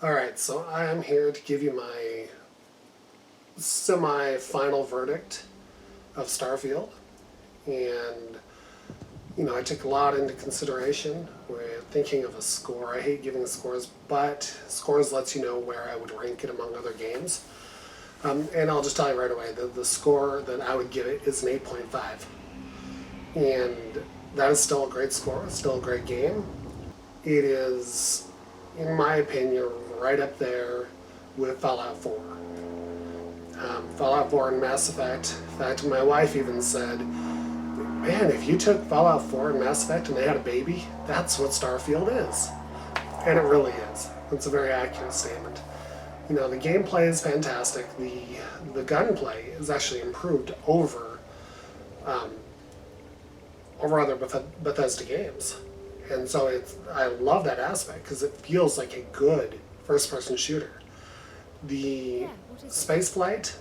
Alright, so I am here to give you my semi-final verdict of Starfield. And, I took a lot into consideration with thinking of a score. I hate giving scores, but scores lets you know where I would rank it among other games. And I'll just tell you right away, the score that I would give it is an 8.5. And that is still a great score, it's still a great game. It is, in my opinion, right up there with Fallout 4. Fallout 4 and Mass Effect. In fact, my wife even said, man, if you took Fallout 4 and Mass Effect and they had a baby, that's what Starfield is. And it really is. It's a very accurate statement. The gameplay is fantastic. The gunplay is actually improved over other Bethesda games. And so I love that aspect because it feels like a good first-person shooter. The space flight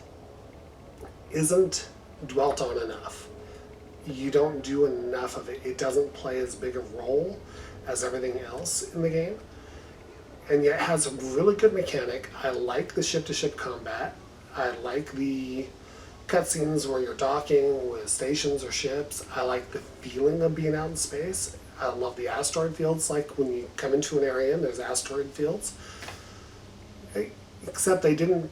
isn't dwelt on enough. You don't do enough of it. It doesn't play as big a role as everything else in the game. And yet it has a really good mechanic. I like the ship-to-ship combat. I like the cutscenes where you're docking with stations or ships. I like the feeling of being out in space. I love the asteroid fields, like when you come into an area and there's asteroid fields. Except they didn't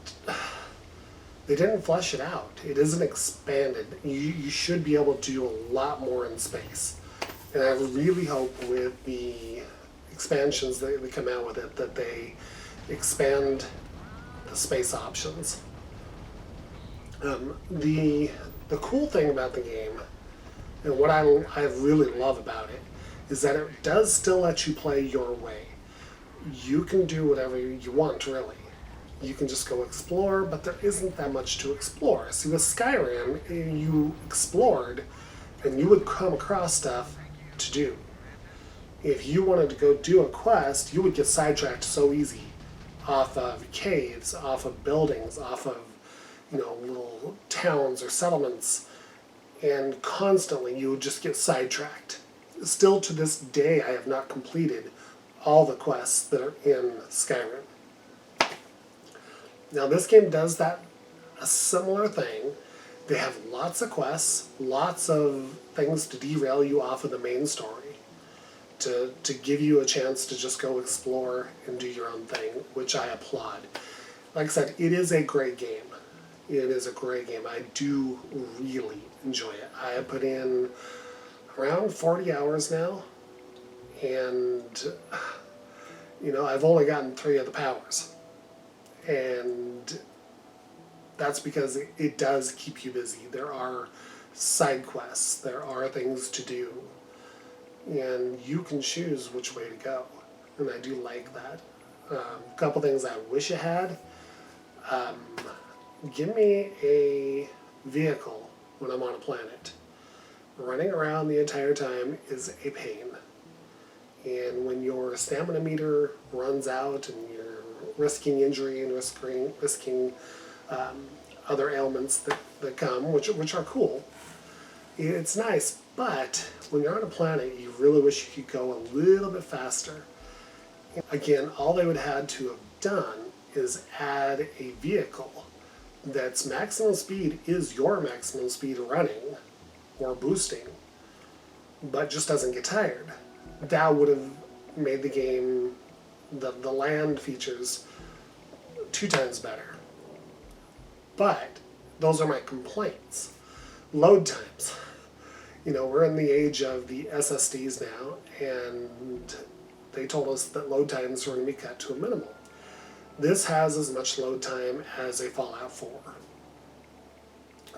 flesh it out. It isn't expanded. You should be able to do a lot more in space. And I really hope with the expansions that they come out with it that they expand the space options. The cool thing about the game, and what I really love about it, is that it does still let you play your way. You can do whatever you want, really. You can just go explore, but there isn't that much to explore. See, with Skyrim, you explored, and you would come across stuff to do. If you wanted to go do a quest, you would get sidetracked so easy off of caves, off of buildings, off of little towns or settlements, and constantly you would just get sidetracked. Still to this day, I have not completed all the quests that are in Skyrim. Now this game does a similar thing. They have lots of quests, lots of things to derail you off of the main story, to give you a chance to just go explore and do your own thing, which I applaud. Like I said, it is a great game. It is a great game. I do really enjoy it. I have put in around 40 hours now, and I've only gotten 3 of the powers. And that's because it does keep you busy. There are side quests, there are things to do, and you can choose which way to go. And I do like that. A couple things I wish it had. Give me a vehicle when I'm on a planet. Running around the entire time is a pain. And when your stamina meter runs out and you're risking injury and risking other ailments that come, which are cool, it's nice. But when you're on a planet, you really wish you could go a little bit faster. Again, all they would have had to have done is add a vehicle that's maximum speed is your maximum speed running or boosting, but just doesn't get tired. That would have made the game, the land features, 2 times better. But those are my complaints. Load times. We're in the age of the SSDs now, and they told us that load times were going to be cut to a minimum. This has as much load time as a Fallout 4.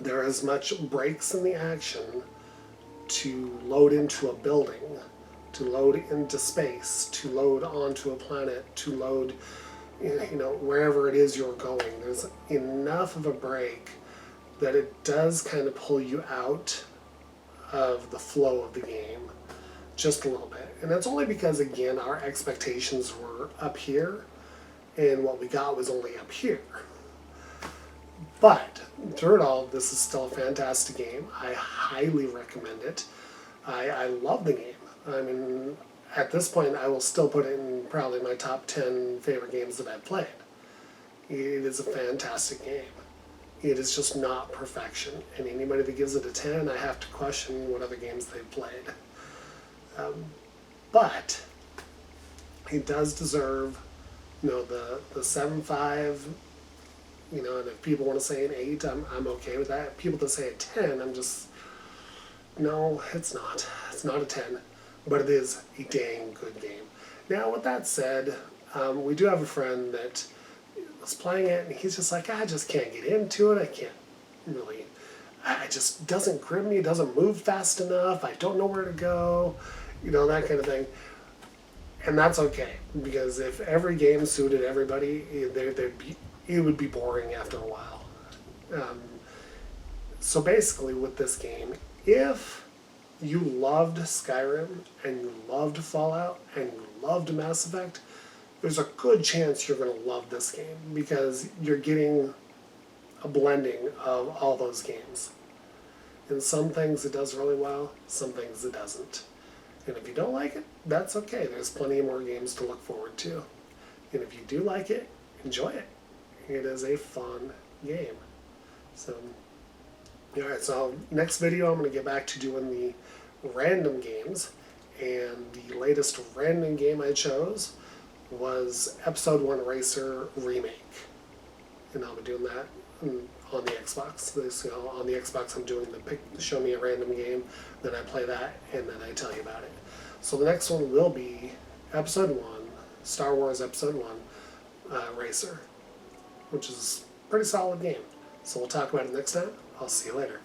There are as much breaks in the action to load into a building, to load into space, to load onto a planet, to load wherever it is you're going. There's enough of a break that it does kind of pull you out of the flow of the game just a little bit. And that's only because, again, our expectations were up here, and what we got was only up here. But through it all, this is still a fantastic game. I highly recommend it. I love the game. I mean, at this point, I will still put it in probably my top 10 favorite games that I've played. It is a fantastic game. It is just not perfection. And anybody that gives it a 10, I have to question what other games they've played. But it does deserve, the 7.5. And if people want to say an 8, I'm okay with that. People that say a 10, I'm just, no, it's not. It's not a 10. But it is a dang good game. Now, with that said, we do have a friend that was playing it, and he's just like, I just can't get into it. I can't really, it just doesn't grip me. It doesn't move fast enough. I don't know where to go, that kind of thing. And that's okay, because if every game suited everybody, it would be boring after a while. So basically with this game, if you loved Skyrim, and you loved Fallout, and you loved Mass Effect, there's a good chance you're going to love this game, because you're getting a blending of all those games. In some things it does really well, some things it doesn't. And if you don't like it, that's okay. There's plenty more games to look forward to. And if you do like it, enjoy it. It is a fun game. So, alright, so next video I'm going to get back to doing the random games. And the latest random game I chose was Episode 1 Racer Remake. And I'll be doing that on the Xbox. On the Xbox I'm doing the show me a random game, then I play that, and then I tell you about it. So the next one will be Episode 1, Star Wars Episode 1 Racer, which is a pretty solid game. So we'll talk about it next time. I'll see you later.